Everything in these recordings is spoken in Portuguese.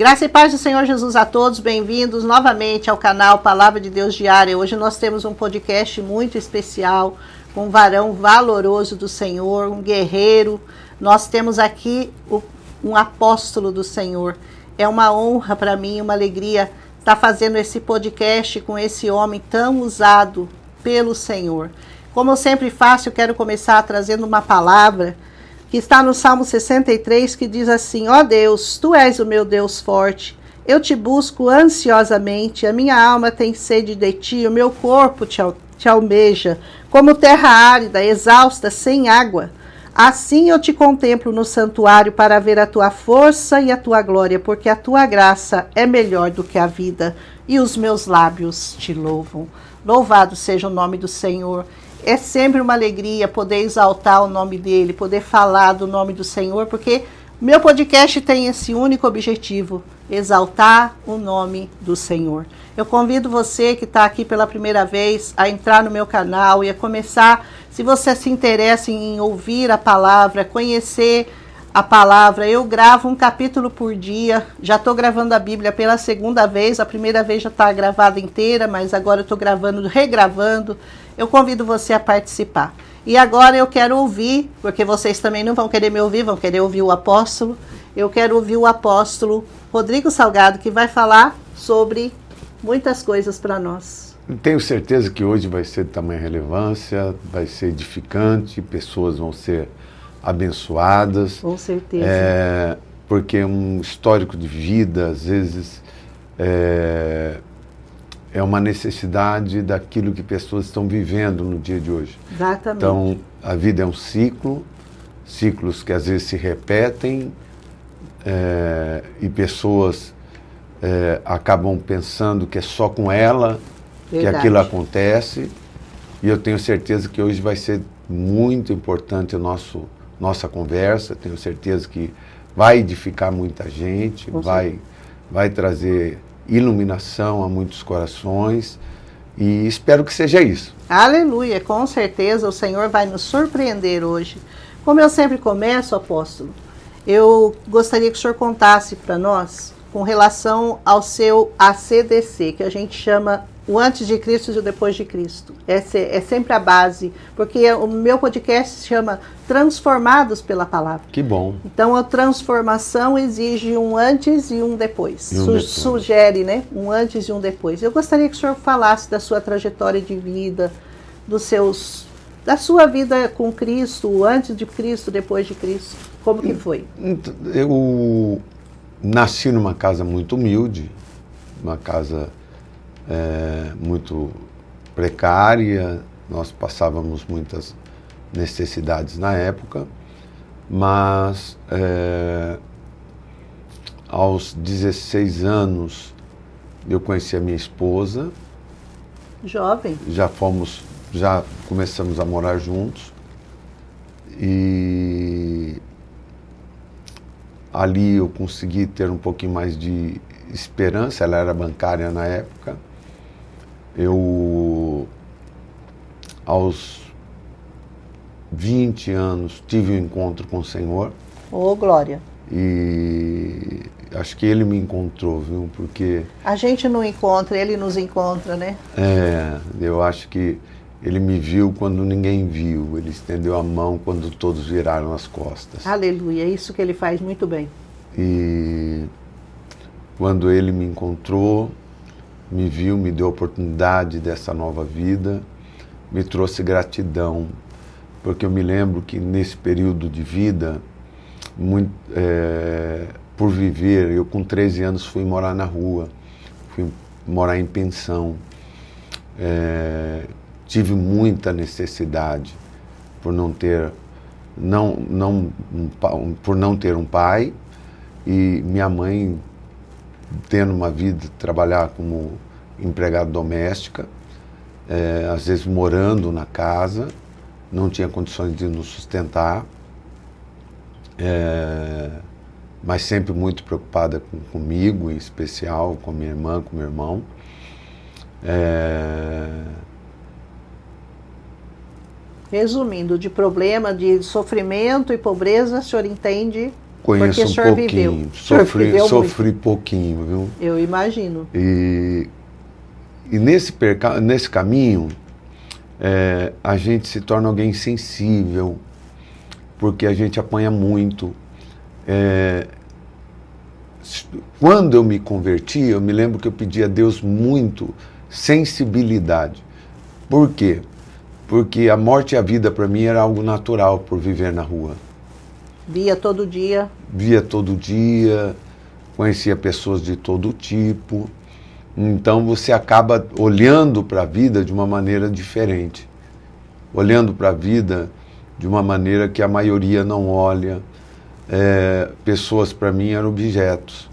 Graça e paz do Senhor Jesus a todos, bem-vindos novamente ao canal Palavra de Deus Diária. Hoje nós temos um podcast muito especial, com um varão valoroso do Senhor, um guerreiro. Nós temos aqui um apóstolo do Senhor. É uma honra para mim, uma alegria estar fazendo esse podcast com esse homem tão usado pelo Senhor. Como eu sempre faço, eu quero começar trazendo uma palavra que está no Salmo 63, que diz assim: ó Deus, Tu és o meu Deus forte, eu te busco ansiosamente, a minha alma tem sede de Ti, o meu corpo te almeja, como terra árida, exausta, sem água. Assim eu te contemplo no santuário para ver a Tua força e a Tua glória, porque a Tua graça é melhor do que a vida, e os meus lábios te louvam. Louvado seja o nome do Senhor. É sempre uma alegria poder exaltar o nome dele, poder falar do nome do Senhor, porque meu podcast tem esse único objetivo: exaltar o nome do Senhor. Eu convido você que está aqui pela primeira vez a entrar no meu canal e a começar, se você se interessa em ouvir a palavra, conhecer a palavra. Eu gravo um capítulo por dia, já estou gravando a Bíblia pela segunda vez, a primeira vez já está gravada inteira, mas agora eu estou regravando. Eu convido você a participar. E agora eu quero ouvir, porque vocês também não vão querer me ouvir, vão querer ouvir o apóstolo. Eu quero ouvir o apóstolo Rodrigo Salgado, que vai falar sobre muitas coisas para nós. Tenho certeza que hoje vai ser de tamanha relevância, vai ser edificante, pessoas vão ser abençoadas. Com certeza. Porque um histórico de vida, às vezes, é uma necessidade daquilo que pessoas estão vivendo no dia de hoje. Exatamente. Então, a vida é um ciclo, ciclos que às vezes se repetem, e pessoas acabam pensando que é só com ela que aquilo acontece. E eu tenho certeza que hoje vai ser muito importante nossa conversa. Tenho certeza que vai edificar muita gente, vai trazer iluminação a muitos corações, e espero que seja isso. Aleluia, com certeza o Senhor vai nos surpreender hoje. Como eu sempre começo, apóstolo, eu gostaria que o senhor contasse para nós com relação ao seu ACDC, que a gente chama o antes de Cristo e o depois de Cristo. Essa é sempre a base, porque o meu podcast se chama Transformados pela Palavra. Que bom. Então a transformação exige um antes e um depois. Depois. Sugere, né? Um antes e um depois. Eu gostaria que o senhor falasse da sua trajetória de vida, da sua vida com Cristo, antes de Cristo, depois de Cristo. Como que foi? Eu nasci numa casa muito humilde, uma casa muito precária. Nós passávamos muitas necessidades na época, mas aos 16 anos eu conheci a minha esposa. Jovem. Já começamos a morar juntos, e ali eu consegui ter um pouquinho mais de esperança. Ela era bancária na época. Eu, aos 20 anos, tive um encontro com o Senhor. Ô, glória. E acho que Ele me encontrou, viu? Porque a gente não encontra, Ele nos encontra, né? Eu acho que Ele me viu quando ninguém viu. Ele estendeu a mão quando todos viraram as costas. Aleluia, é isso que Ele faz muito bem. E quando Ele me encontrou, me viu, me deu a oportunidade dessa nova vida, me trouxe gratidão, porque eu me lembro que nesse período de vida, por viver, eu com 13 anos fui morar na rua, fui morar em pensão, tive muita necessidade por não ter um pai, e minha mãe tendo uma vida, trabalhar como empregada doméstica, às vezes morando na casa, não tinha condições de nos sustentar, mas sempre muito preocupada comigo, em especial com minha irmã, com meu irmão. Resumindo, de problema, de sofrimento e pobreza, o senhor entende Conheço Porque o um senhor pouquinho. viveu. O senhor viveu Sofri pouquinho, viu? Eu imagino. E nesse caminho, a gente se torna alguém sensível, porque a gente apanha muito. Quando eu me converti, eu me lembro que eu pedi a Deus muito sensibilidade. Por quê? Porque a morte e a vida para mim era algo natural por viver na rua. Via todo dia. Via todo dia, conhecia pessoas de todo tipo. Então você acaba olhando para a vida de uma maneira diferente. Olhando para a vida de uma maneira que a maioria não olha. Pessoas para mim eram objetos.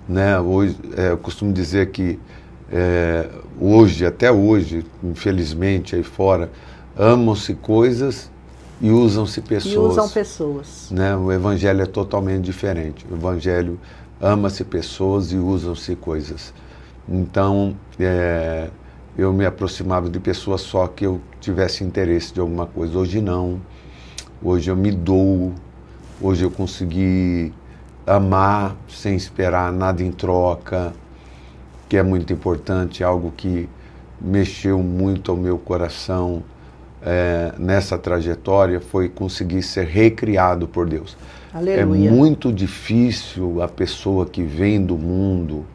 Né? Hoje, eu costumo dizer que hoje, até hoje, infelizmente aí fora, amam-se coisas e usam-se pessoas. E usam pessoas. Né? O evangelho é totalmente diferente. O evangelho ama-se pessoas e usam-se coisas. Então, eu me aproximava de pessoas só que eu tivesse interesse de alguma coisa. Hoje não. Hoje eu me dou. Hoje eu consegui amar sem esperar nada em troca, que é muito importante, algo que mexeu muito ao meu coração nessa trajetória, foi conseguir ser recriado por Deus. Aleluia. É muito difícil a pessoa que vem do mundo,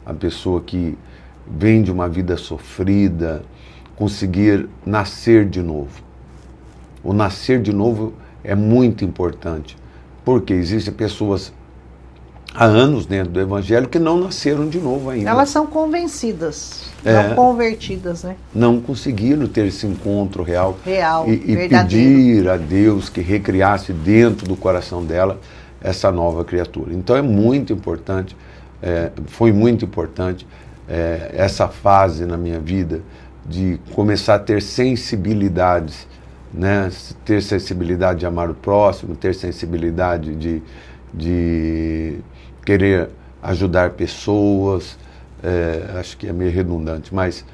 a pessoa que vem de uma vida sofrida, conseguir nascer de novo. O nascer de novo é muito importante, porque existem pessoas há anos dentro do Evangelho que não nasceram de novo ainda. Elas são convencidas, não convertidas, né? Não conseguiram ter esse encontro real e pedir a Deus que recriasse dentro do coração dela essa nova criatura. Então é muito importante, foi muito importante essa fase na minha vida de começar a ter sensibilidades, né? Ter sensibilidade de amar o próximo, ter sensibilidade de querer ajudar pessoas, acho que é meio redundante, mas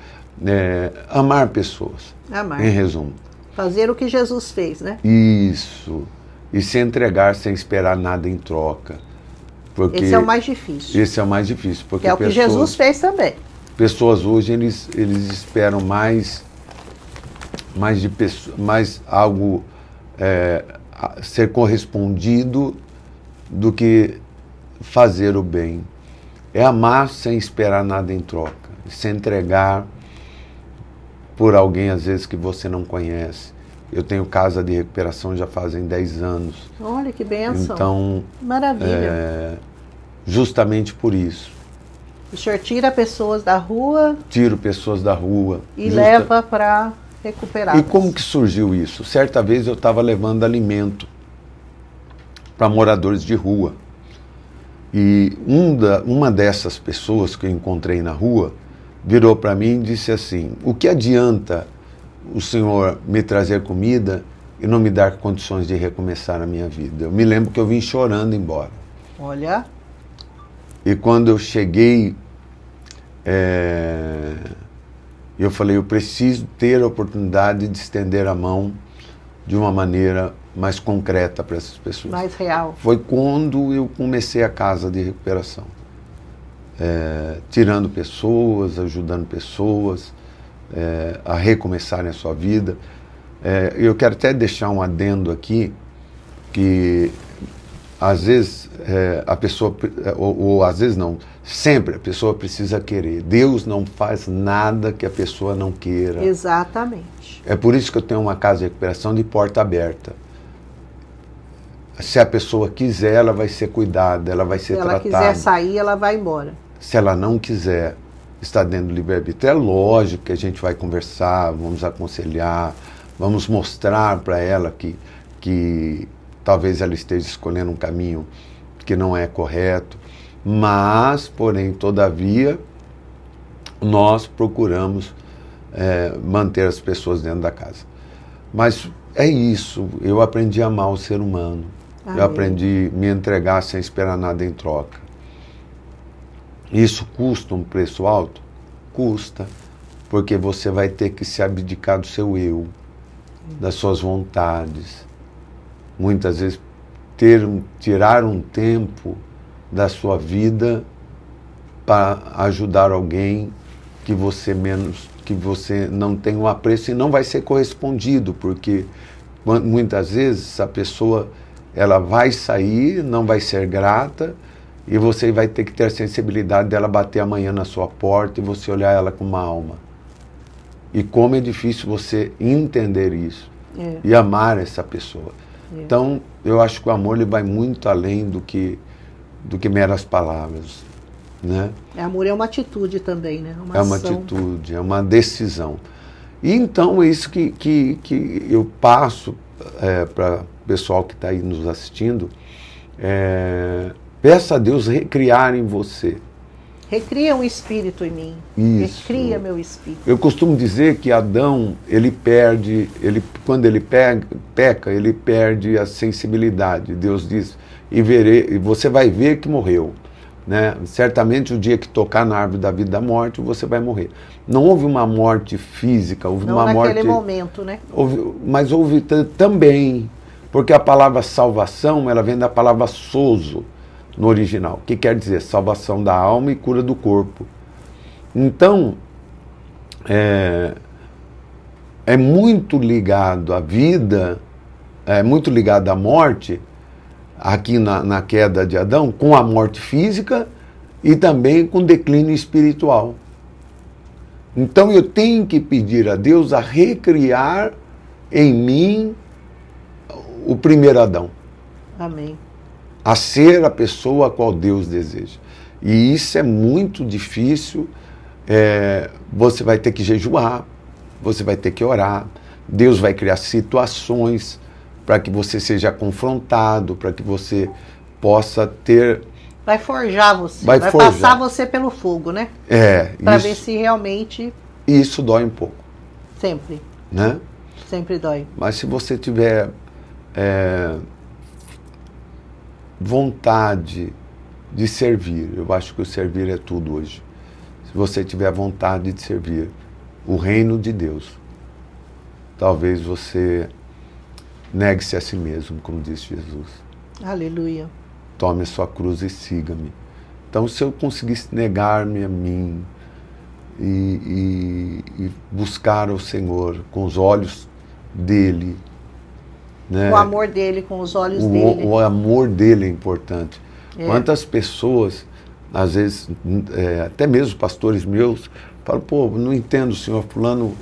amar pessoas, amar. Em resumo. Fazer o que Jesus fez, né? Isso, e se entregar sem esperar nada em troca. Porque esse é o mais difícil. Esse é o mais difícil. Porque é o que Jesus fez também. Pessoas hoje, eles esperam mais algo ser correspondido do que fazer o bem. É amar sem esperar nada em troca. Se entregar por alguém, às vezes, que você não conhece. Eu tenho casa de recuperação já fazem 10 anos. Olha que bênção. Então, maravilha. Justamente por isso. O senhor tira pessoas da rua? Tiro pessoas da rua. E leva para recuperar. E como que surgiu isso? Certa vez eu estava levando alimento para moradores de rua. E uma dessas pessoas que eu encontrei na rua virou para mim e disse assim: o que adianta o senhor me trazer comida e não me dar condições de recomeçar a minha vida? Eu me lembro que eu vim chorando embora. Olha. E quando eu cheguei, eu falei, eu preciso ter a oportunidade de estender a mão de uma maneira mais concreta para essas pessoas. Mais real. Foi quando eu comecei a casa de recuperação. Tirando pessoas, ajudando pessoas a recomeçarem a sua vida. Eu quero até deixar um adendo aqui, que às vezes a pessoa, ou às vezes não, sempre a pessoa precisa querer. Deus não faz nada que a pessoa não queira. Exatamente. É por isso que eu tenho uma casa de recuperação de porta aberta. Se a pessoa quiser, ela vai ser cuidada, ela vai ser tratada. Se ela quiser sair, ela vai embora. Se ela não quiser estar dentro do livre-arbítrio, é lógico que a gente vai conversar, vamos aconselhar, vamos mostrar para ela que talvez ela esteja escolhendo um caminho que não é correto, mas, porém, todavia, nós procuramos manter as pessoas dentro da casa. Mas é isso, eu aprendi a amar o ser humano. Amém. Eu aprendi a me entregar sem esperar nada em troca. Isso custa um preço alto? Custa, porque você vai ter que se abdicar do seu eu, das suas vontades. Muitas vezes tirar um tempo da sua vida para ajudar alguém que você não tem um apreço e não vai ser correspondido, porque muitas vezes a pessoa ela vai sair, não vai ser grata, e você vai ter que ter a sensibilidade dela bater amanhã na sua porta e você olhar ela com uma alma. E como é difícil você entender isso e amar essa pessoa. Então, eu acho que o amor ele vai muito além do que meras palavras, né? Amor é uma atitude também, né? É uma atitude, é uma decisão. E então é isso que eu passo para o pessoal que está aí nos assistindo. Peça a Deus recriar em você. Recria um espírito em mim. Isso. Recria meu espírito. Eu costumo dizer que Adão, quando ele peca, ele perde a sensibilidade. Deus diz, e você vai ver que morreu. Né? Certamente o dia que tocar na árvore da vida e da morte, você vai morrer. Não houve uma morte física, houve uma morte... Não naquele momento, né? Mas houve também, porque a palavra salvação, ela vem da palavra sozo, no original, que quer dizer salvação da alma e cura do corpo. Então, é muito ligado à vida, é muito ligado à morte, aqui na queda de Adão, com a morte física e também com o declínio espiritual. Então eu tenho que pedir a Deus a recriar em mim o primeiro Adão. Amém. A ser a pessoa a qual Deus deseja. E isso é muito difícil. Você vai ter que jejuar, você vai ter que orar, Deus vai criar situações para que você seja confrontado, para que você possa ter... Vai forjar você, vai passar você pelo fogo, né? Para ver se realmente... Isso dói um pouco. Sempre. Né? Sempre dói. Mas se você tiver vontade de servir, eu acho que o servir é tudo hoje. Se você tiver vontade de servir o reino de Deus, talvez você negue-se a si mesmo, como disse Jesus. Aleluia. Tome a sua cruz e siga-me. Então, se eu conseguisse negar-me a mim e buscar o Senhor com os olhos dele, né? O amor dele com os olhos dele. O amor dele é importante. Quantas pessoas, às vezes, até mesmo pastores meus, falam, não entendo, o senhor fulano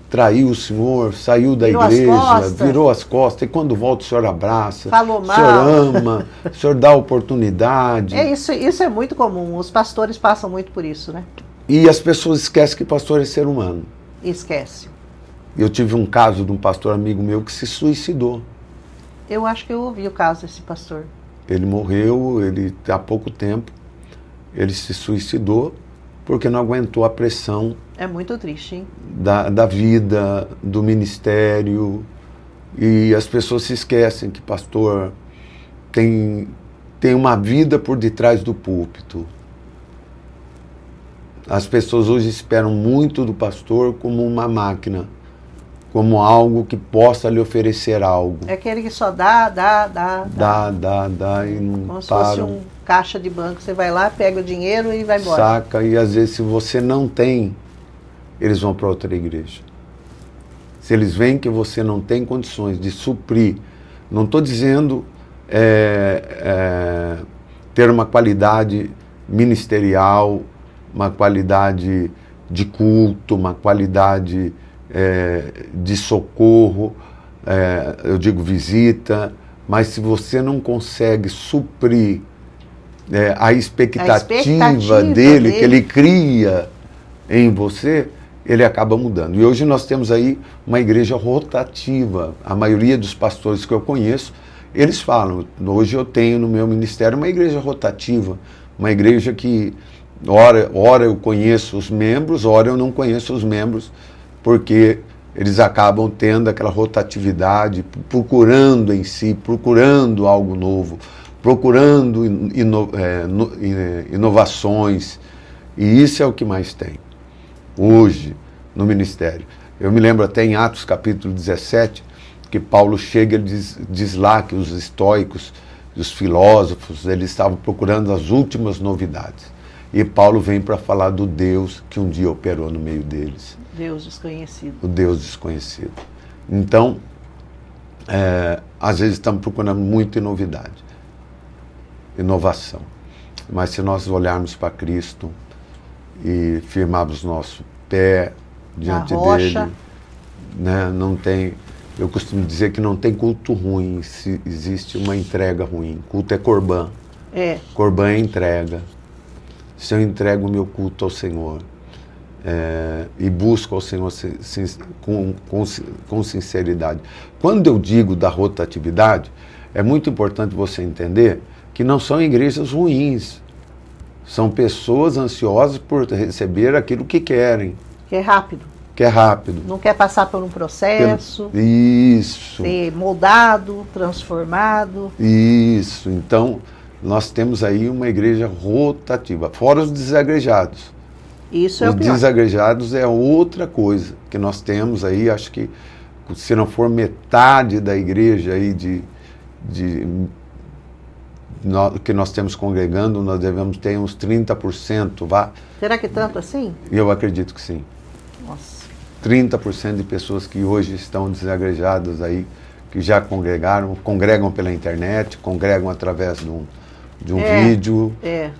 traiu o senhor, saiu da igreja, virou as costas, e quando volta o senhor abraça, falou mal. O senhor ama, o senhor dá oportunidade. Isso é muito comum, os pastores passam muito por isso, né? E as pessoas esquecem que pastor é ser humano. Esquece. Eu tive um caso de um pastor amigo meu que se suicidou. Eu acho que eu ouvi o caso desse pastor. Ele morreu, há pouco tempo, ele se suicidou porque não aguentou a pressão. É muito triste, hein? Da vida, do ministério. E as pessoas se esquecem que pastor tem uma vida por detrás do púlpito. As pessoas hoje esperam muito do pastor como uma máquina, como algo que possa lhe oferecer algo. É aquele que só dá e não como se para. fosse um caixa de banco, você vai lá, pega o dinheiro e vai embora. Saca, e às vezes se você não tem, eles vão para outra igreja. Se eles veem que você não tem condições de suprir, não estou dizendo ter uma qualidade ministerial, uma qualidade de culto, uma qualidade de socorro, eu digo visita, mas se você não consegue suprir a expectativa dele, que ele cria em você, ele acaba mudando. E hoje nós temos aí uma igreja rotativa. A maioria dos pastores que eu conheço, eles falam, hoje eu tenho no meu ministério uma igreja rotativa, uma igreja que ora eu conheço os membros, ora eu não conheço os membros, porque eles acabam tendo aquela rotatividade, procurando em si, procurando algo novo, procurando inovações, e isso é o que mais tem hoje no ministério. Eu me lembro até em Atos capítulo 17, que Paulo chega e diz lá que os estoicos os filósofos, eles estavam procurando as últimas novidades. E Paulo vem para falar do Deus que um dia operou no meio deles. Deus desconhecido. O Deus desconhecido. Então, às vezes estamos procurando muita novidade, inovação. Mas se nós olharmos para Cristo e firmarmos nosso pé diante dele, né, não tem... Eu costumo dizer que não tem culto ruim, se existe uma entrega ruim. Culto é corbã. Corbã é entrega. Se eu entrego o meu culto ao Senhor e busco ao Senhor com sinceridade. Quando eu digo da rotatividade, é muito importante você entender que não são igrejas ruins. São pessoas ansiosas por receber aquilo que querem. Que é rápido. Que é rápido. Não quer passar por um processo. Isso. Ser moldado, transformado. Isso. Então, nós temos aí uma igreja rotativa. Fora os desagrejados. Isso é o pior. Os desagrejados é outra coisa que nós temos aí. Acho que se não for metade da igreja aí que nós temos congregando, nós devemos ter uns 30%. Será que tanto assim? Eu acredito que sim. Nossa. 30% de pessoas que hoje estão desagrejadas aí, que já congregam pela internet, congregam através de um vídeo.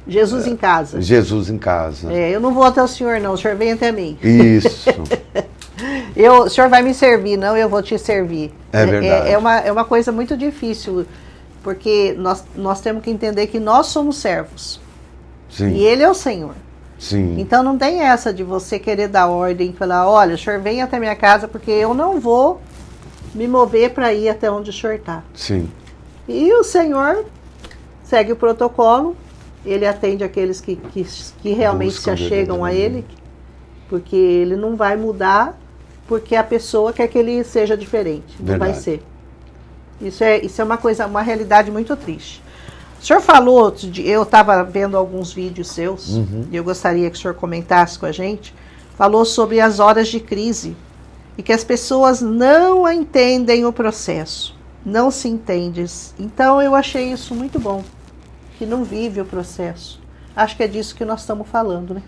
Jesus em casa. Jesus em casa. Eu não vou até o senhor não, o senhor vem até mim. Isso. O senhor vai me servir, não eu vou te servir. É verdade. É uma coisa muito difícil, porque nós temos que entender que nós somos servos. Sim. E ele é o Senhor. Sim. Então não tem essa de você querer dar ordem e falar, olha, o senhor vem até minha casa porque eu não vou me mover para ir até onde o senhor está. Sim. E o Senhor segue o protocolo, ele atende aqueles que realmente se achegam a ele, porque ele não vai mudar porque a pessoa quer que ele seja diferente. Não vai ser. Isso é uma realidade muito triste. O senhor falou, eu estava vendo alguns vídeos seus, e eu gostaria que o senhor comentasse com a gente, falou sobre as horas de crise, e que as pessoas não entendem o processo, não se entendem. Então eu achei isso muito bom, que não vive o processo. Acho que é disso que nós estamos falando, né?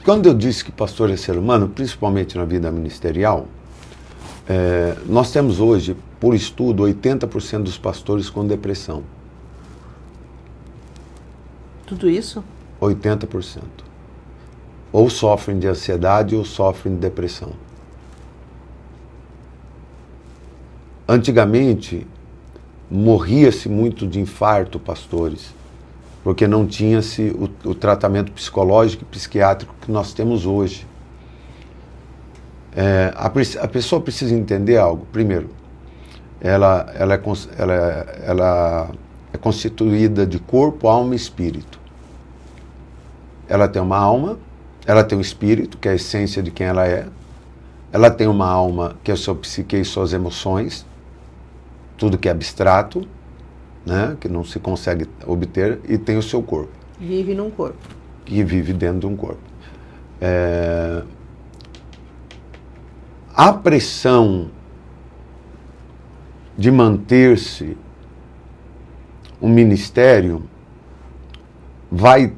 Quando eu disse que pastor é ser humano, principalmente na vida ministerial, nós temos hoje, por estudo, 80% dos pastores com depressão. Tudo isso? 80%. Ou sofrem de ansiedade ou sofrem de depressão. Antigamente, morria-se muito de infarto, pastores, porque não tinha-se o tratamento psicológico e psiquiátrico que nós temos hoje. A pessoa precisa entender algo. Primeiro, ela é constituída de corpo, alma e espírito. Ela tem uma alma, ela tem um espírito, que é a essência de quem ela é. Ela tem uma alma, que é o seu psique e suas emoções, tudo que é abstrato, né, que não se consegue obter, e tem o seu corpo. Vive num corpo. Que vive dentro de um corpo. A pressão de manter-se um ministério vai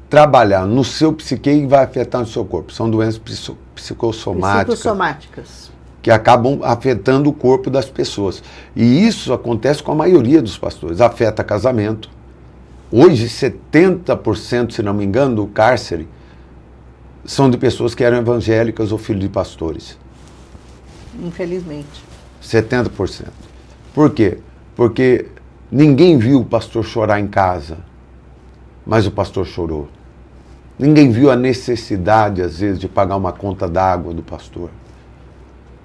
trabalhar no seu psique e vai afetar no seu corpo. São doenças psicossomáticas que acabam afetando o corpo das pessoas. E isso acontece com a maioria dos pastores. Afeta casamento. Hoje, 70%, se não me engano, do cárcere são de pessoas que eram evangélicas ou filhos de pastores. Infelizmente. 70%. Por quê? Porque ninguém viu o pastor chorar em casa, mas o pastor chorou. Ninguém viu a necessidade, às vezes, de pagar uma conta d'água do pastor,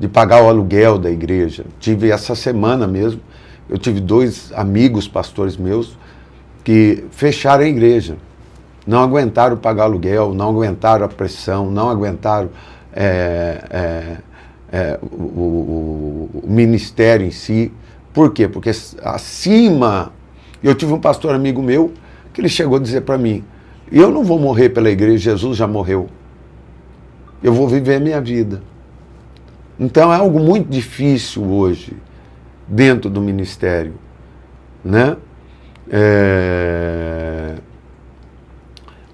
de pagar o aluguel da igreja. Tive essa semana mesmo, eu tive 2 amigos pastores meus que fecharam a igreja. Não aguentaram pagar aluguel, não aguentaram a pressão, não aguentaram o ministério em si. Por quê? Porque acima... Eu tive um pastor amigo meu que ele chegou a dizer para mim, eu não vou morrer pela igreja, Jesus já morreu. Eu vou viver a minha vida. Então é algo muito difícil hoje, dentro do ministério, né?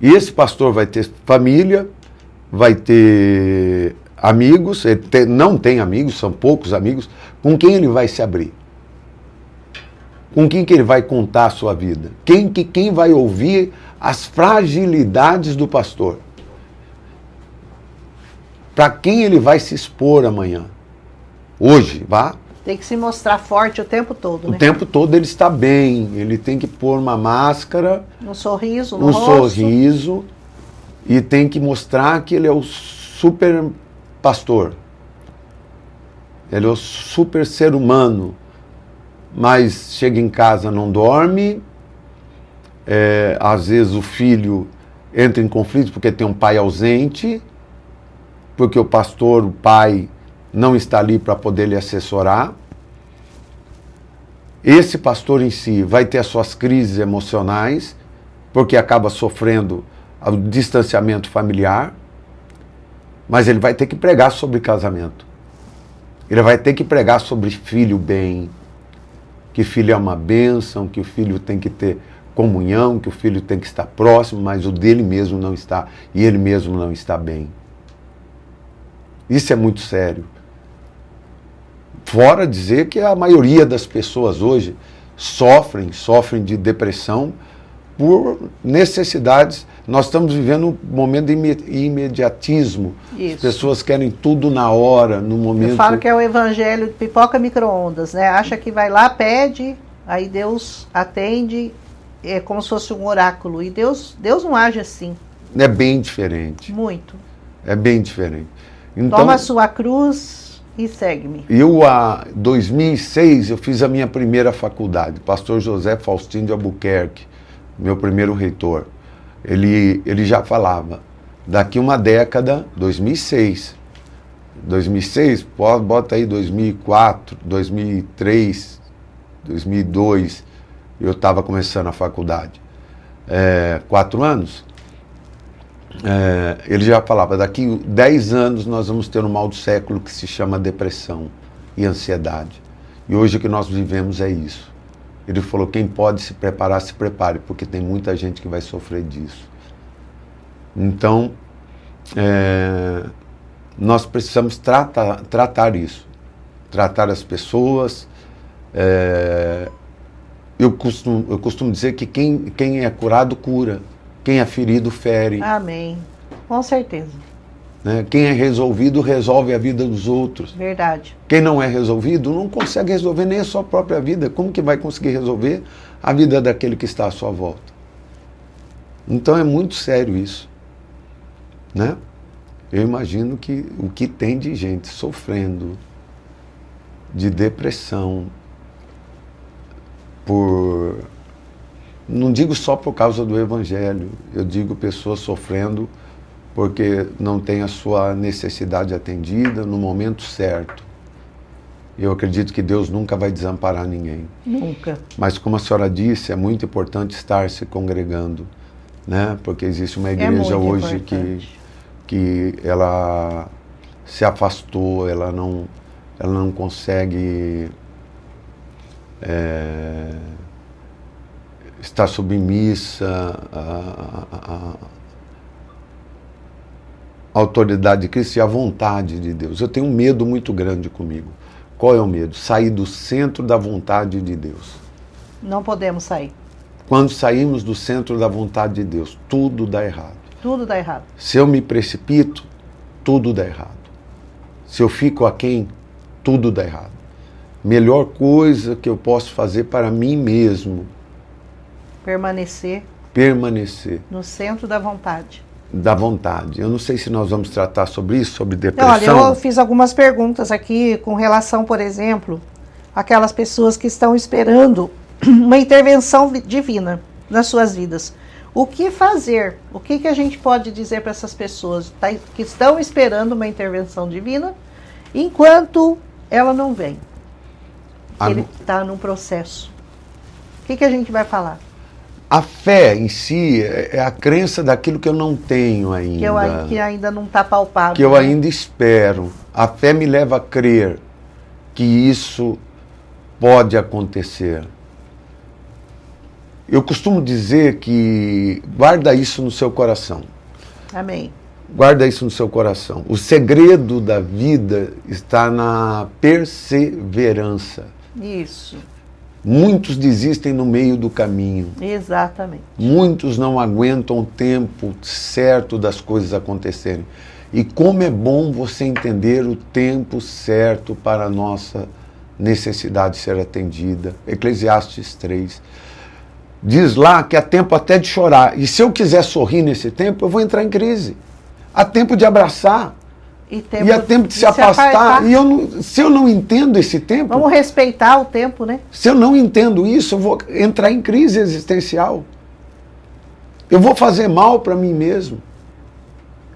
E esse pastor vai ter família, vai ter amigos, não tem amigos, são poucos amigos, com quem ele vai se abrir? Com quem que ele vai contar a sua vida? Quem vai ouvir as fragilidades do pastor? Para quem ele vai se expor amanhã? Hoje, vá? Tem que se mostrar forte o tempo todo, né? O tempo todo ele está bem, ele tem que pôr uma máscara, Um sorriso no um rosto. sorriso, e tem que mostrar que ele é o super pastor. Ele é o super ser humano, mas chega em casa, não dorme, às vezes o filho entra em conflito porque tem um pai ausente, porque o pastor, o pai, não está ali para poder lhe assessorar. Esse pastor em si vai ter as suas crises emocionais, porque acaba sofrendo o distanciamento familiar, mas ele vai ter que pregar sobre casamento. Ele vai ter que pregar sobre filho bem, que filho é uma bênção, que o filho tem que ter comunhão, que o filho tem que estar próximo, mas o dele mesmo não está, e ele mesmo não está bem. Isso é muito sério. Fora dizer que a maioria das pessoas hoje sofrem de depressão por necessidades. Nós estamos vivendo um momento de imediatismo. Isso. As pessoas querem tudo na hora, no momento. Eu falo que é o evangelho de pipoca micro-ondas, né? Acha que vai lá, pede, aí Deus atende, é como se fosse um oráculo. E Deus não age assim. É bem diferente. Muito. É bem diferente. Então, toma a sua cruz e segue-me. Eu, em 2006, eu fiz a minha primeira faculdade. Pastor José Faustino de Albuquerque, meu primeiro reitor. Ele já falava, daqui uma década, 2006, bota aí 2004, 2003, 2002, eu estava começando a faculdade. 4 anos. Ele já falava, daqui 10 anos nós vamos ter um mal do século que se chama depressão e ansiedade. E hoje o que nós vivemos é isso. Ele falou, quem pode se preparar, se prepare, porque tem muita gente que vai sofrer disso. Então, nós precisamos tratar isso. Tratar as pessoas. Eu costumo dizer que quem é curado, cura. Quem é ferido, fere. Amém. Com certeza. Né? Quem é resolvido, resolve a vida dos outros. Verdade. Quem não é resolvido, não consegue resolver nem a sua própria vida. Como que vai conseguir resolver a vida daquele que está à sua volta? Então é muito sério isso. Né? Eu imagino que o que tem de gente sofrendo de depressão não digo só por causa do evangelho, eu digo pessoas sofrendo porque não tem a sua necessidade atendida no momento certo. Eu acredito que Deus nunca vai desamparar ninguém. Nunca. Mas como a senhora disse, é muito importante estar se congregando, né? Porque existe uma igreja hoje que ela se afastou, ela não consegue estar submissa à autoridade de Cristo e à vontade de Deus. Eu tenho um medo muito grande comigo. Qual é o medo? Sair do centro da vontade de Deus. Não podemos sair. Quando saímos do centro da vontade de Deus, tudo dá errado. Tudo dá errado. Se eu me precipito, tudo dá errado. Se eu fico aquém, tudo dá errado. Melhor coisa que eu posso fazer para mim mesmo, permanecer no centro da vontade. Da vontade. Eu não sei se nós vamos tratar sobre isso, sobre depressão. Olha, eu fiz algumas perguntas aqui com relação, por exemplo, àquelas pessoas que estão esperando uma intervenção divina nas suas vidas. O que fazer? O que a gente pode dizer para essas pessoas que estão esperando uma intervenção divina enquanto ela não vem? Ele está num processo. O que a gente vai falar? A fé em si é a crença daquilo que eu não tenho ainda. Que ainda não está palpável. Que eu ainda espero. A fé me leva a crer que isso pode acontecer. eu costumo dizer que guarda isso no seu coração. Amém. Guarda isso no seu coração. O segredo da vida está na perseverança. Isso. Muitos desistem no meio do caminho. Exatamente. Muitos não aguentam o tempo certo das coisas acontecerem. E como é bom você entender o tempo certo para a nossa necessidade ser atendida. Eclesiastes 3. Diz lá que há tempo até de chorar. E se eu quiser sorrir nesse tempo, eu vou entrar em crise. Há tempo de abraçar. E há tempo de se afastar. E se eu não entendo esse tempo... Vamos respeitar o tempo, né? Se eu não entendo isso, eu vou entrar em crise existencial. Eu vou fazer mal para mim mesmo.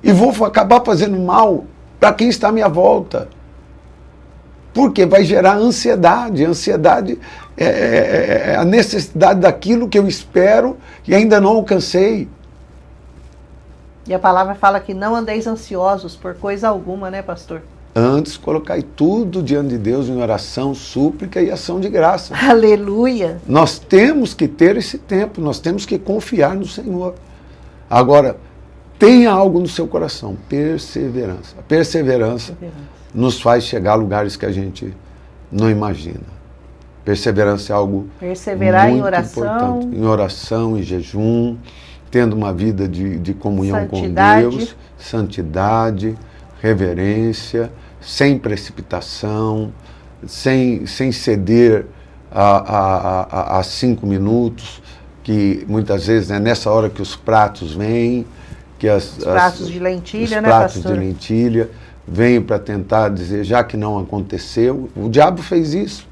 E vou acabar fazendo mal para quem está à minha volta. Porque vai gerar ansiedade. Ansiedade é a necessidade daquilo que eu espero e ainda não alcancei. E a palavra fala que não andeis ansiosos por coisa alguma, né, pastor? Antes, colocai tudo diante de Deus em oração, súplica e ação de graça. Aleluia! Nós temos que ter esse tempo, nós temos que confiar no Senhor. Agora, tenha algo no seu coração, perseverança. A perseverança nos faz chegar a lugares que a gente não imagina. Perseverança é algo Perseverar muito em oração, importante. Em oração, em jejum, tendo uma vida de comunhão santidade. com Deus, santidade, reverência, sem precipitação, sem ceder a 5 minutos, que muitas vezes é nessa hora que os pratos vêm, que os pratos de lentilha, né, pratos pastor? de lentilha vêm para tentar dizer, já que não aconteceu, o diabo fez isso.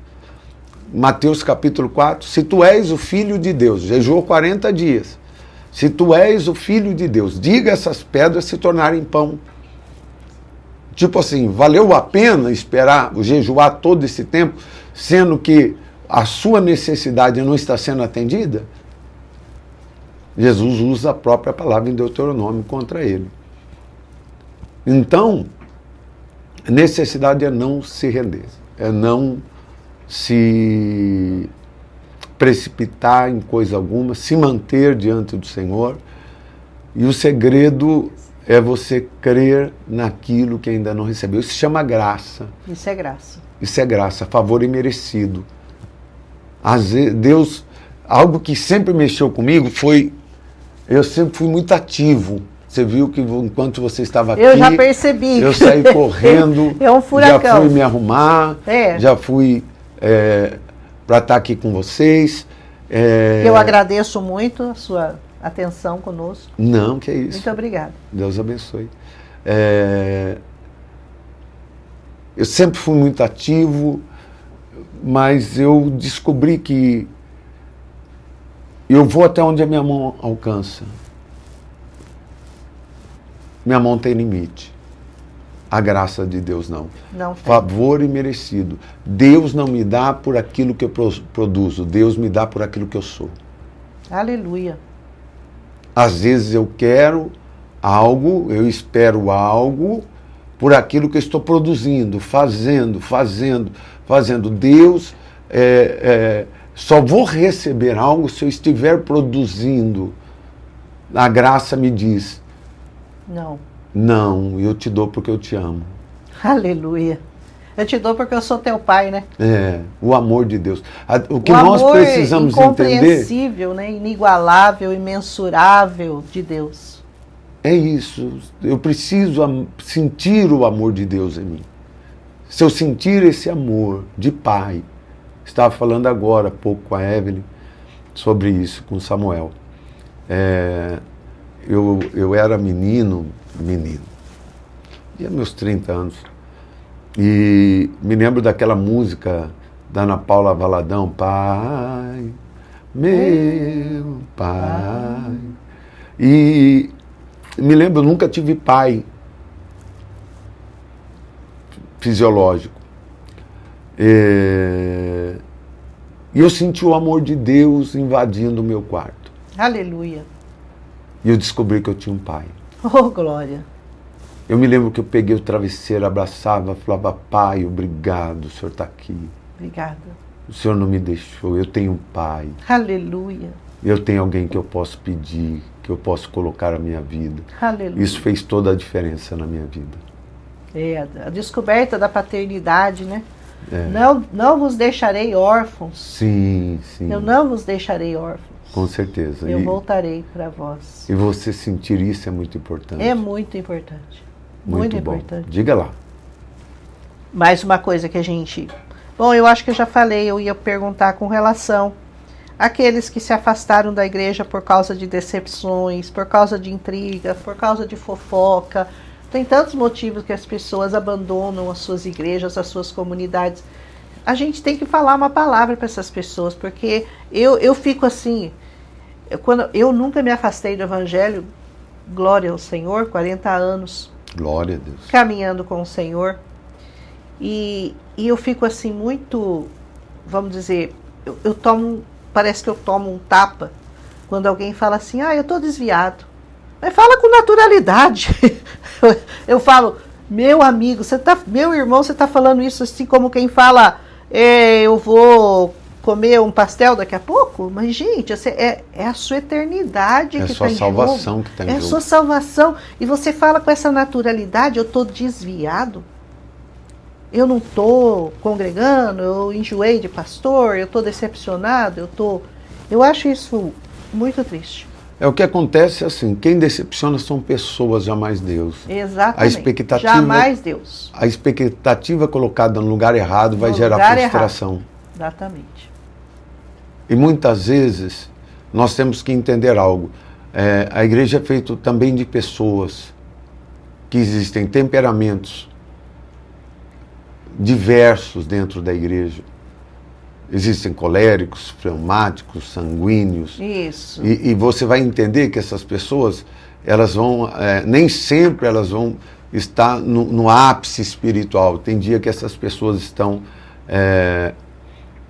Mateus capítulo 4, se tu és o Filho de Deus, jejuou 40 dias, se tu és o Filho de Deus, diga essas pedras se tornarem pão. Tipo assim, valeu a pena esperar, jejuar todo esse tempo, sendo que a sua necessidade não está sendo atendida? Jesus usa a própria palavra em Deuteronômio contra ele. Então, a necessidade é não se render, é não se precipitar em coisa alguma, se manter diante do Senhor. E o segredo é você crer naquilo que ainda não recebeu. Isso se chama graça. Isso é graça. Isso é graça, favor imerecido. Às vezes, Deus, algo que sempre mexeu comigo foi, eu sempre fui muito ativo. Você viu que enquanto você estava aqui... Eu já percebi. Eu saí correndo. É um furacão. Já fui me arrumar. Já fui para estar aqui com vocês. Eu agradeço muito a sua atenção conosco. Não, que é isso. Muito obrigada. Deus abençoe. Eu sempre fui muito ativo, mas eu descobri que eu vou até onde a minha mão alcança. Minha mão tem limite. A graça de Deus não. Não tem. Favor imerecido. Deus não me dá por aquilo que eu produzo. Deus me dá por aquilo que eu sou. Aleluia. Às vezes eu quero algo, eu espero algo por aquilo que eu estou produzindo, fazendo. Deus, só vou receber algo se eu estiver produzindo. A graça me diz, não, eu te dou porque eu te amo. Aleluia. Eu te dou porque eu sou teu pai, né? O amor de Deus. O que nós precisamos entender... incompreensível, né? Inigualável, imensurável de Deus. É isso. Eu preciso sentir o amor de Deus em mim. Se eu sentir esse amor de pai, estava falando agora há pouco com a Evelyn sobre isso, com Samuel. Eu era menino, tinha meus 30 anos, e me lembro daquela música da Ana Paula Valadão, Pai, meu Pai. E me lembro, eu nunca tive pai fisiológico. E eu senti o amor de Deus invadindo o meu quarto. Aleluia. E eu descobri que eu tinha um pai. Oh, glória. Eu me lembro que eu peguei o travesseiro, abraçava, falava, pai, obrigado, o senhor está aqui. Obrigada. O senhor não me deixou, eu tenho um pai. Aleluia. eu tenho alguém que eu posso pedir, que eu posso colocar a minha vida. Aleluia. Isso fez toda a diferença na minha vida. É, a descoberta da paternidade, né? É. Não vos deixarei órfãos. Sim, sim. Eu não vos deixarei órfãos. Com certeza. Eu voltarei para vós. E você sentir isso é muito importante. É muito importante. Muito bom. importante. Diga lá. Mais uma coisa que a gente... Bom, eu acho que eu já falei, eu ia perguntar com relação àqueles que se afastaram da igreja por causa de decepções, por causa de intriga, por causa de fofoca. Tem tantos motivos que as pessoas abandonam as suas igrejas, as suas comunidades. A gente tem que falar uma palavra para essas pessoas, porque eu fico assim... Eu nunca me afastei do evangelho, glória ao Senhor, 40 anos. Glória a Deus. Caminhando com o Senhor. E eu fico assim muito, vamos dizer, parece que eu tomo um tapa quando alguém fala assim, eu estou desviado. Mas fala com naturalidade. Eu falo, meu amigo, meu irmão, você está falando isso assim como quem fala, eu vou comer um pastel daqui a pouco? Mas, gente, é a sua eternidade que está em jogo. É a sua salvação que está em jogo. É a sua salvação. E você fala com essa naturalidade, eu estou desviado. Eu não estou congregando, eu enjoei de pastor, eu estou decepcionado, eu acho isso muito triste. É o que acontece assim, quem decepciona são pessoas, jamais Deus. Exatamente, a expectativa, jamais Deus. A expectativa colocada no lugar errado vai gerar frustração. Errado. Exatamente. E muitas vezes nós temos que entender algo. A igreja é feita também de pessoas que existem temperamentos diversos dentro da igreja. Existem coléricos, fleumáticos, sanguíneos. Isso. E você vai entender que essas pessoas, elas vão, nem sempre elas vão estar no ápice espiritual. Tem dia que essas pessoas estão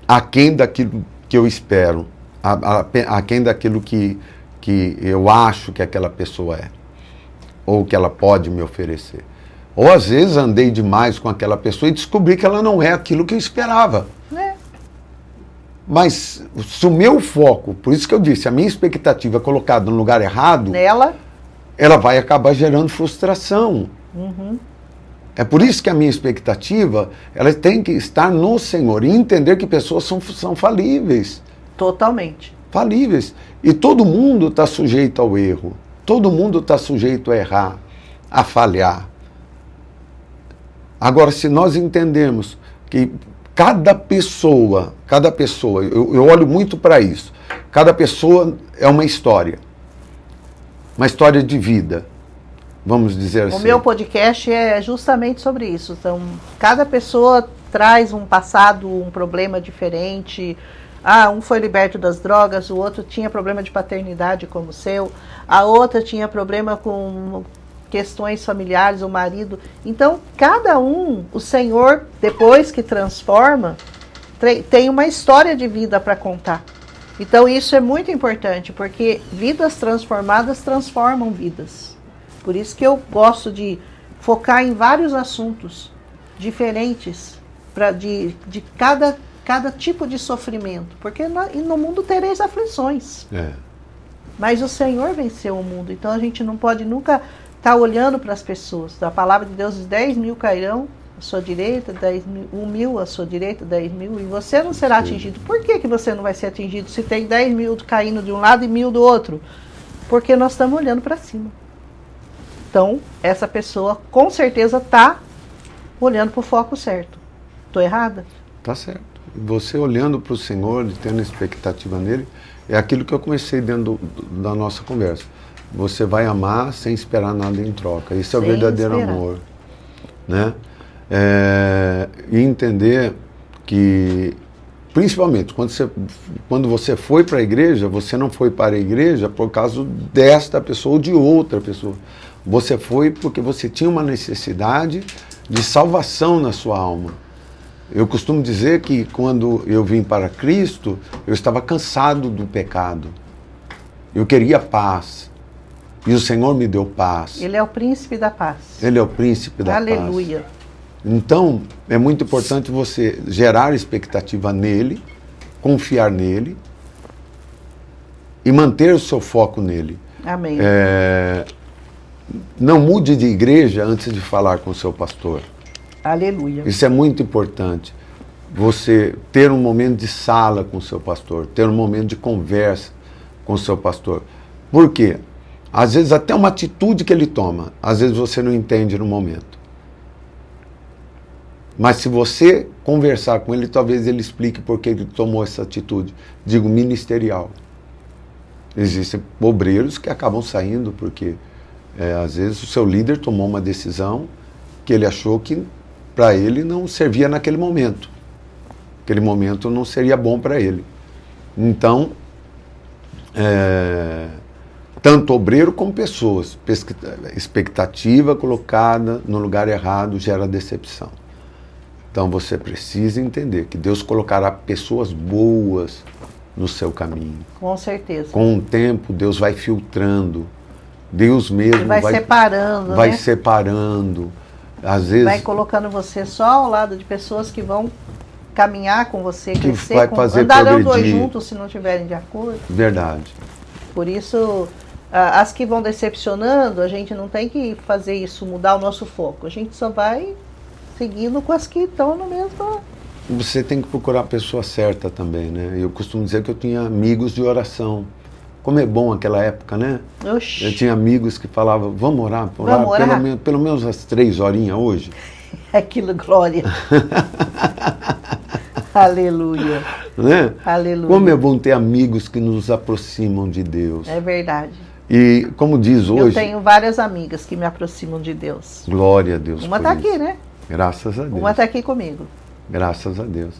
aquém daquilo que eu espero, aquém daquilo que eu acho que aquela pessoa é, ou que ela pode me oferecer. Ou às vezes andei demais com aquela pessoa e descobri que ela não é aquilo que eu esperava. Mas se o meu foco, por isso que eu disse, a minha expectativa é colocada no lugar errado, ela vai acabar gerando frustração. Uhum. É por isso que a minha expectativa, ela tem que estar no Senhor e entender que pessoas são falíveis. Totalmente. Falíveis. E todo mundo está sujeito ao erro. Todo mundo está sujeito a errar, a falhar. Agora, se nós entendermos que cada pessoa, eu olho muito para isso, cada pessoa é uma história de vida, vamos dizer assim. O meu podcast é justamente sobre isso. Então, cada pessoa traz um passado, um problema diferente. Um foi liberto das drogas, o outro tinha problema de paternidade como o seu, a outra tinha problema com questões familiares, o marido. Então, cada um, o Senhor, depois que transforma, tem uma história de vida para contar. Então, isso é muito importante, porque vidas transformadas transformam vidas. Por isso que eu gosto de focar em vários assuntos diferentes, de cada tipo de sofrimento. Porque no mundo tereis aflições. Mas o Senhor venceu o mundo. Então, a gente não pode nunca estar olhando para as pessoas. A palavra de Deus diz: 10.000 cairão à sua direita, 1.000 à sua direita, 10.000, e você não será atingido. Por que você não vai ser atingido se tem 10.000 caindo de um lado e 1.000 do outro? Porque nós estamos olhando para cima. Então, essa pessoa com certeza está olhando para o foco certo. Estou errada? Está certo. Você olhando para o Senhor e tendo expectativa nele, é aquilo que eu comecei dentro da nossa conversa. Você vai amar sem esperar nada em troca. Esse é o verdadeiro amor. Né? E entender que, principalmente, quando você foi para a igreja, você não foi para a igreja por causa desta pessoa ou de outra pessoa. Você foi porque você tinha uma necessidade de salvação na sua alma. Eu costumo dizer que quando eu vim para Cristo, eu estava cansado do pecado. Eu queria paz. E o Senhor me deu paz. Ele é o príncipe da paz. Ele é o príncipe da paz. Aleluia. Então, é muito importante você gerar expectativa nele, confiar nele e manter o seu foco nele. Amém. Não mude de igreja antes de falar com o seu pastor. Aleluia. Isso é muito importante. Você ter um momento de sala com o seu pastor, ter um momento de conversa com o seu pastor. Por quê? Às vezes até uma atitude que ele toma, às vezes você não entende no momento. Mas se você conversar com ele, talvez ele explique por que ele tomou essa atitude. Digo, ministerial. Existem obreiros que acabam saindo porque às vezes o seu líder tomou uma decisão que ele achou que para ele não servia naquele momento. Aquele momento não seria bom para ele. Então, tanto obreiro como pessoas, expectativa colocada no lugar errado gera decepção. Então você precisa entender que Deus colocará pessoas boas no seu caminho. Com certeza. Com o tempo, Deus vai filtrando. Deus mesmo vai separando, vai né? separando. Às vezes vai colocando você só ao lado de pessoas que vão caminhar com você, que crescer, vai fazer andarão dois progredir. juntos se não estiverem de acordo. Verdade. Por isso, as que vão decepcionando, a gente não tem que fazer isso, mudar o nosso foco. A gente só vai seguindo com as que estão no mesmo. Você tem que procurar a pessoa certa também, né? Eu costumo dizer que eu tinha amigos de oração. Como é bom aquela época, né? Oxi. Eu tinha amigos que falavam, vamos orar, Vamos orar? Pelo menos às 3 horinhas hoje. Aquilo, glória. Aleluia. Né? Aleluia. Como é bom ter amigos que nos aproximam de Deus. É verdade. E como diz hoje... Eu tenho várias amigas que me aproximam de Deus. Glória a Deus. Uma está aqui, né? Graças a Deus. Uma está aqui comigo. Graças a Deus.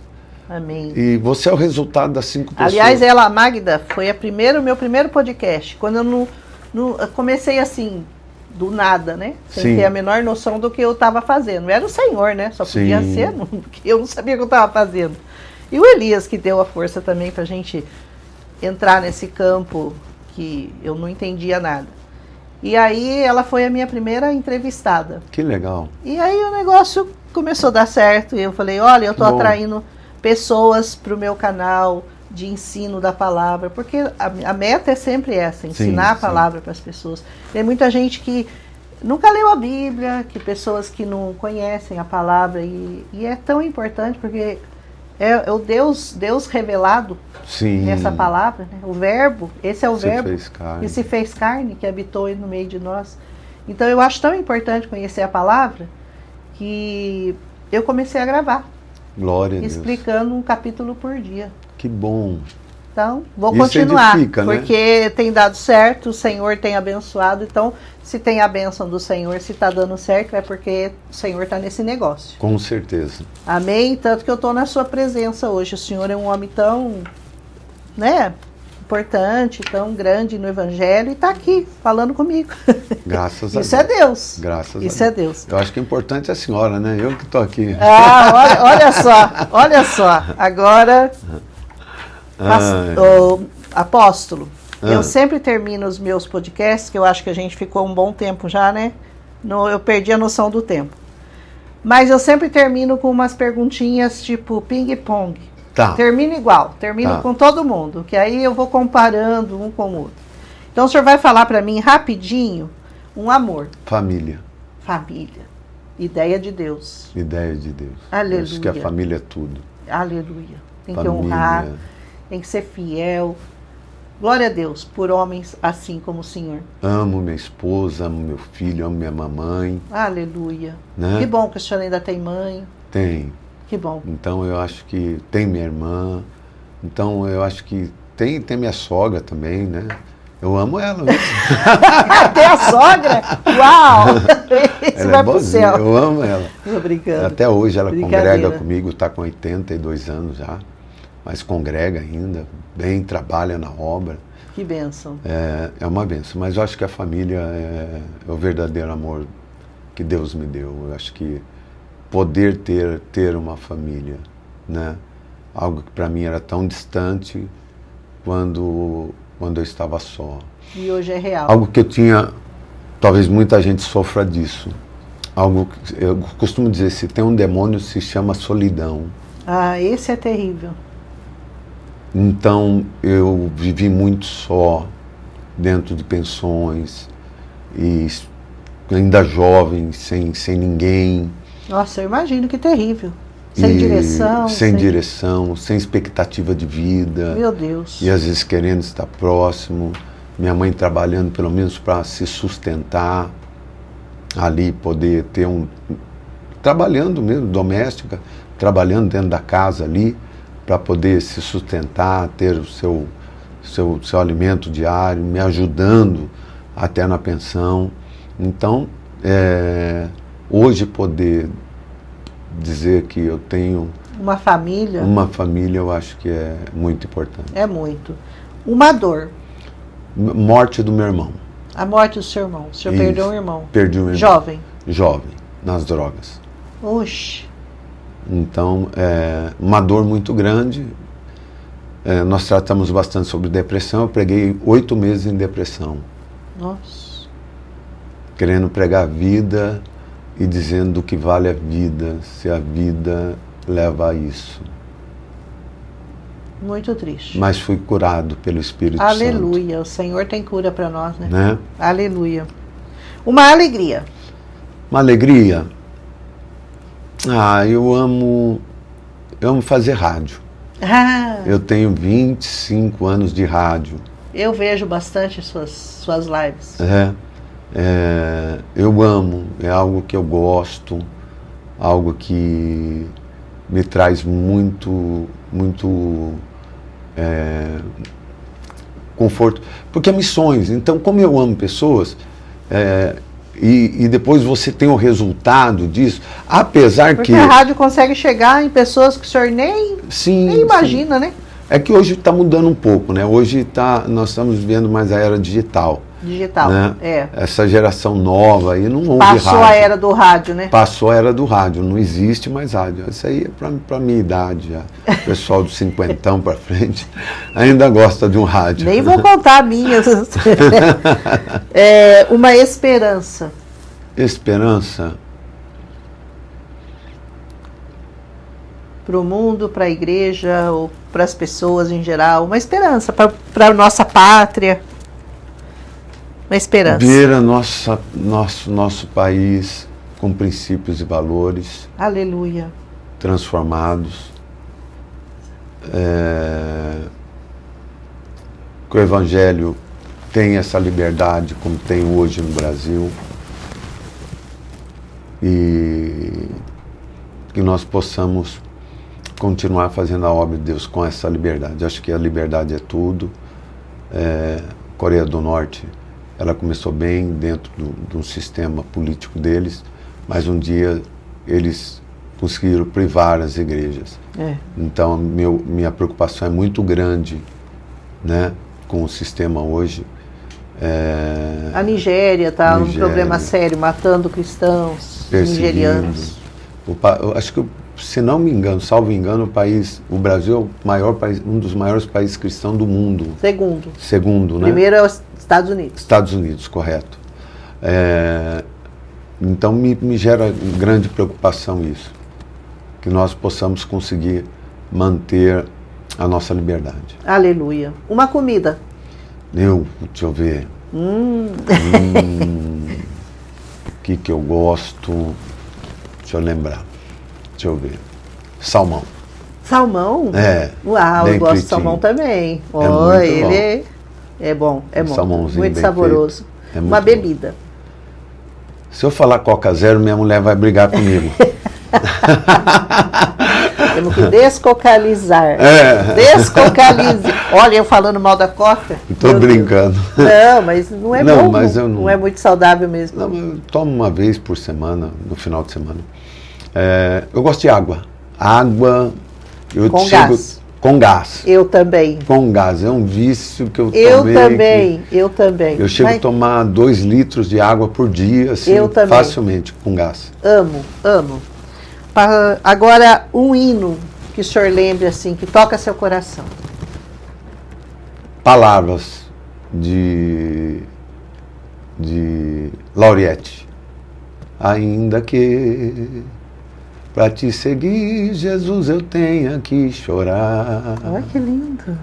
Amém. E você é o resultado das 5 pessoas. Aliás, ela, a Magda, foi o meu primeiro podcast. Quando eu eu comecei assim, do nada, né? Sem ter a menor noção do que eu estava fazendo. Era o Senhor, né? Só podia ser, porque eu não sabia o que eu estava fazendo. E o Elias, que deu a força também para a gente entrar nesse campo que eu não entendia nada. E aí ela foi a minha primeira entrevistada. Que legal. E aí o negócio começou a dar certo. E eu falei, olha, eu estou atraindo pessoas para o meu canal de ensino da palavra. Porque a meta é sempre essa, ensinar a palavra para as pessoas. Tem muita gente que nunca leu a Bíblia, que pessoas que não conhecem a palavra. E é tão importante porque é o Deus revelado nessa palavra, né? O verbo, esse é o verbo que se fez carne, que habitou no meio de nós. Então eu acho tão importante conhecer a palavra que eu comecei a gravar. Glória a Deus. Explicando um capítulo por dia. Que bom. Então, vou continuar, edifica, porque né? tem dado certo, o Senhor tem abençoado. Então, se tem a bênção do Senhor, se está dando certo, é porque o Senhor está nesse negócio. Com certeza. Amém? Tanto que eu estou na sua presença hoje. O Senhor é um homem tão, né, importante, tão grande no Evangelho e está aqui, falando comigo. Graças a Deus. Isso é Deus. Graças a Deus. Isso é Deus. Eu acho que o importante é a senhora, né? Eu que estou aqui. Olha só. Agora... apóstolo, eu sempre termino os meus podcasts, que eu acho que a gente ficou um bom tempo já, né? Eu perdi a noção do tempo. Mas eu sempre termino com umas perguntinhas tipo ping-pong. Tá. Termino igual, termino com todo mundo, que aí eu vou comparando um com o outro. Então o senhor vai falar para mim rapidinho um amor. Família. Família. Ideia de Deus. Ideia de Deus. Aleluia. Acho que a família é tudo. Aleluia. Tem família. Que honrar. Tem que ser fiel. Glória a Deus por homens assim como o Senhor. Amo minha esposa, amo meu filho, amo minha mamãe. Aleluia. Né? Que bom que o senhor ainda tem mãe. Tem. Que bom. Então eu acho que tem minha irmã. Então eu acho que tem minha sogra também, né? Eu amo ela. Até a sogra? Uau! Isso ela vai é pro boazinha, céu. eu amo ela. Tô brincando. Até hoje ela congrega comigo, está com 82 anos já. Mas congrega ainda, bem, trabalha na obra. Que bênção. É uma bênção, mas eu acho que a família é o verdadeiro amor que Deus me deu. Eu acho que poder ter uma família, né? Algo que para mim era tão distante quando eu estava só. E hoje é real. Algo que eu tinha, talvez muita gente sofra disso. Algo que eu costumo dizer, se tem um demônio, se chama solidão. Ah, esse é terrível. Então eu vivi muito só, dentro de pensões, e ainda jovem, sem ninguém. Nossa, eu imagino que terrível. Sem direção. Sem direção, sem expectativa de vida. Meu Deus. E às vezes querendo estar próximo. Minha mãe trabalhando pelo menos para se sustentar ali, poder ter trabalhando mesmo, doméstica, trabalhando dentro da casa ali, para poder se sustentar, ter o seu alimento diário, me ajudando até na pensão. Então, hoje poder dizer que eu tenho uma família, eu acho que é muito importante. É muito. Uma dor. Morte do meu irmão. A morte do seu irmão. O senhor perdeu um irmão. Perdi um irmão. Jovem. Jovem, nas drogas. Oxe. Então, uma dor muito grande. Nós tratamos bastante sobre depressão. Eu preguei 8 meses em depressão. Nossa. Querendo pregar a vida e dizendo do que vale a vida, se a vida leva a isso. Muito triste. Mas fui curado pelo Espírito Santo. Aleluia. O Senhor tem cura para nós, né? Aleluia. Uma alegria. Uma alegria? Eu amo fazer rádio. Eu tenho 25 anos de rádio. Eu vejo bastante suas lives. Eu amo, é algo que eu gosto, algo que me traz muito conforto, porque é missões. Então, como eu amo pessoas, e depois você tem o resultado disso, apesar porque que... a rádio consegue chegar em pessoas que o senhor nem imagina, né? É que hoje está mudando um pouco, né? Hoje nós estamos vivendo mais a era digital. Né? Essa geração nova aí não ouve rádio. Passou a era do rádio, né? Passou a era do rádio, não existe mais rádio. Isso aí é para minha idade já. O pessoal dos 50 para frente ainda gosta de um rádio. Nem vou contar a minha. Uma esperança. Esperança? Para o mundo, para a igreja, ou para as pessoas em geral. Uma esperança para a nossa pátria. Uma esperança. Ver nosso país com princípios e valores. Aleluia. Transformados. Que o Evangelho tem essa liberdade como tem hoje no Brasil. E que nós possamos continuar fazendo a obra de Deus com essa liberdade. Acho que a liberdade é tudo. Coreia do Norte, ela começou bem dentro de um sistema político deles, mas um dia eles conseguiram privar as igrejas. Então, minha preocupação é muito grande, né, com o sistema hoje. A Nigéria está um problema sério, matando cristãos, nigerianos. Acho que, se não me engano, salvo engano, o Brasil é o maior país, um dos maiores países cristãos do mundo. Segundo, né? Primeiro é os Estados Unidos. Estados Unidos, correto. Então me gera grande preocupação isso, que nós possamos conseguir manter a nossa liberdade. Aleluia. Uma comida. Deixa eu ver. O que eu gosto? Deixa eu lembrar. Deixa eu ver. Salmão. Salmão? Uau, eu gosto de salmão também. Ele é bom, muito saboroso. Uma bebida. Se eu falar Coca Zero, minha mulher vai brigar comigo. Temos que descocalizar. Descocalize. Olha, eu falando mal da Coca. Estou brincando. Não, mas não é bom. Mas não é muito saudável mesmo. Não, eu tomo uma vez por semana, no final de semana. Eu gosto de água. Gás. Com gás. Eu também. Com gás. É um vício que eu tomei. Eu também. Eu chego a tomar 2 litros de água por dia, assim, facilmente, com gás. Amo. Agora, um hino que o senhor lembre, assim, que toca seu coração. Palavras de Lauriette. Ainda que Para te seguir, Jesus, eu tenho que chorar. Olha que lindo.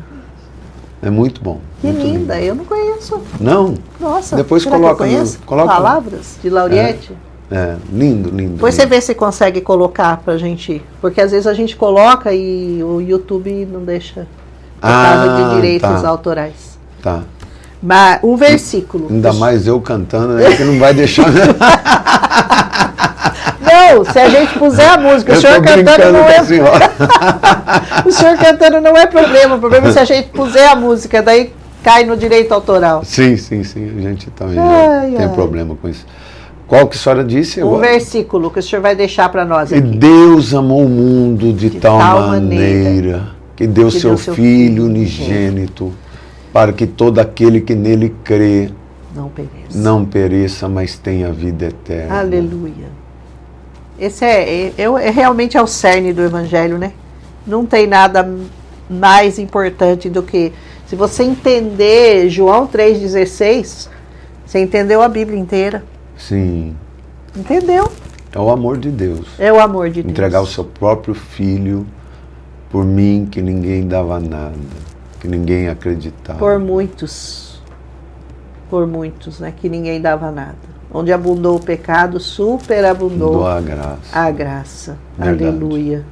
É muito bom. Que muito linda, lindo. eu não conheço. Não? Nossa, Depois será coloca, que eu conheço? coloca. Palavras de Lauriette? Lindo, lindo. Depois lindo. você vê se consegue colocar pra gente. Porque às vezes a gente coloca e o YouTube não deixa por causa de direitos autorais. Tá. Mas um versículo. Ainda mais eu cantando, né, que não vai deixar. Não, se a gente puser a música, o senhor cantando não é. O senhor cantando não é problema. O problema é se a gente puser a música, daí cai no direito autoral. Sim. A gente também tem problema com isso. Qual que a senhora disse? Um versículo que o senhor vai deixar para nós aqui. E Deus amou o mundo de tal maneira que deu seu Filho unigênito, para que todo aquele que nele crê não pereça, mas tenha vida eterna. Aleluia. Esse realmente é o cerne do Evangelho, né? Não tem nada mais importante do que... Se você entender João 3,16, você entendeu a Bíblia inteira. Sim. Entendeu? É o amor de Deus. É o amor de Deus. Entregar o seu próprio Filho por mim, que ninguém dava nada, que ninguém acreditava. Por muitos, né? Que ninguém dava nada. Onde abundou o pecado, superabundou a graça. A graça. Verdade. Aleluia.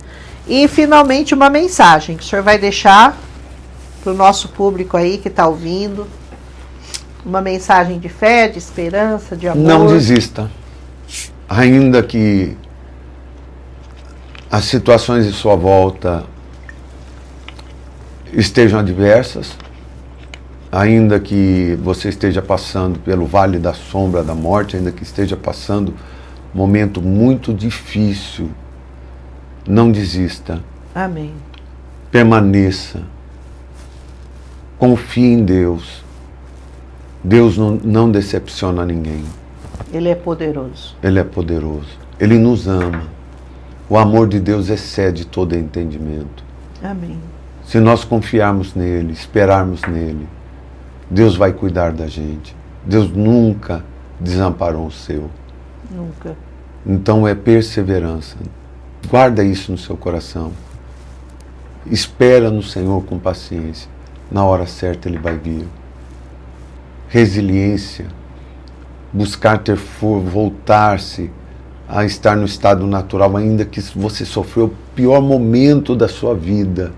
E finalmente uma mensagem que o senhor vai deixar para o nosso público aí que está ouvindo. Uma mensagem de fé, de esperança, de amor. Não desista. Ainda que as situações em sua volta estejam adversas, ainda que você esteja passando pelo vale da sombra da morte, ainda que esteja passando um momento muito difícil, não desista. Amém. Permaneça. Confie em Deus. Deus não decepciona ninguém. Ele é poderoso. Ele é poderoso. Ele nos ama. O amor de Deus excede todo entendimento. Amém. Se nós confiarmos nele, esperarmos nele, Deus vai cuidar da gente. Deus nunca desamparou o seu. Nunca. Então é perseverança. Guarda isso no seu coração. Espera no Senhor com paciência. Na hora certa ele vai vir. Resiliência, buscar ter voltar-se a estar no estado natural, ainda que você sofreu o pior momento da sua vida,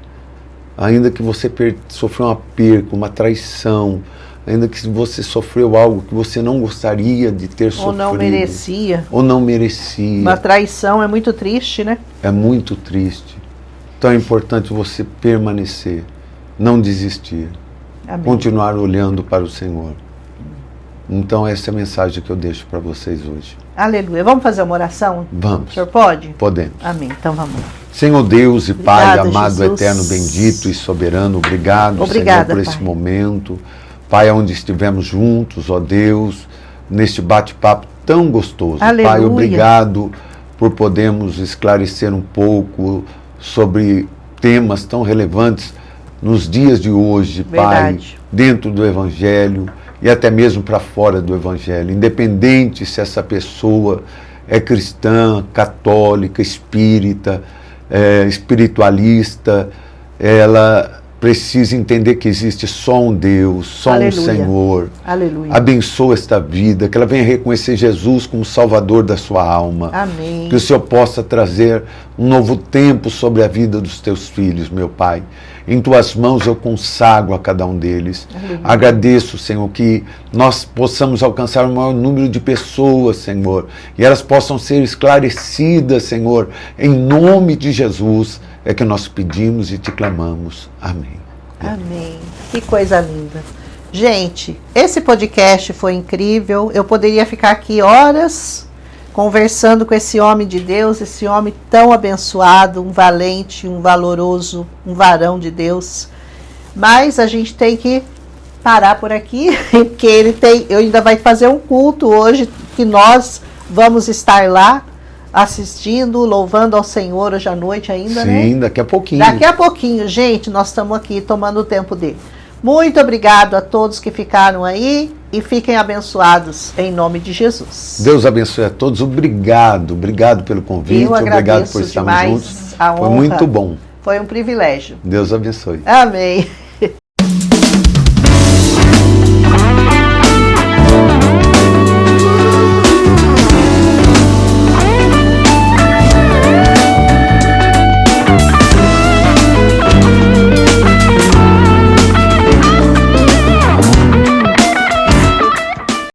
ainda que você sofreu uma perca, uma traição, ainda que você sofreu algo que você não gostaria de ter sofrido. Ou não merecia. Uma traição é muito triste, né? É muito triste. Então é importante você permanecer, não desistir. Amém. Continuar olhando para o Senhor. Então essa é a mensagem que eu deixo para vocês hoje. Aleluia. Vamos fazer uma oração? Vamos. O senhor pode? Podemos. Amém. Então vamos lá. Senhor Deus e Pai, amado, Jesus. eterno, bendito e soberano, obrigado, Obrigada, Senhor, por esse momento. Pai, onde estivemos juntos, ó Deus, neste bate-papo tão gostoso. Aleluia. Pai, obrigado por podermos esclarecer um pouco sobre temas tão relevantes nos dias de hoje, Pai, dentro do Evangelho e até mesmo para fora do Evangelho, independente se essa pessoa é cristã, católica, espírita, espiritualista, ela precisa entender que existe só um Deus, só um Senhor. Aleluia. Abençoa esta vida, que ela venha reconhecer Jesus como Salvador da sua alma. Amém. Que o Senhor possa trazer um novo tempo sobre a vida dos teus filhos, meu Pai. Em tuas mãos eu consagro a cada um deles. Aleluia. Agradeço, Senhor, que nós possamos alcançar o maior número de pessoas, Senhor, e elas possam ser esclarecidas, Senhor, em nome de Jesus. É que nós pedimos e te clamamos. Amém. Amém. Que coisa linda. Gente, esse podcast foi incrível. Eu poderia ficar aqui horas conversando com esse homem de Deus, esse homem tão abençoado, um valente, um valoroso, um varão de Deus. Mas a gente tem que parar por aqui, porque eu ainda vai fazer um culto hoje, que nós vamos estar lá assistindo, louvando ao Senhor hoje à noite ainda, né? Sim, daqui a pouquinho. Daqui a pouquinho, gente, nós estamos aqui tomando o tempo dele. Muito obrigado a todos que ficaram aí e fiquem abençoados em nome de Jesus. Deus abençoe a todos. Obrigado pelo convite. Eu agradeço Obrigado por estarmos demais juntos. a honra. Foi muito bom. Foi um privilégio. Deus abençoe. Amém.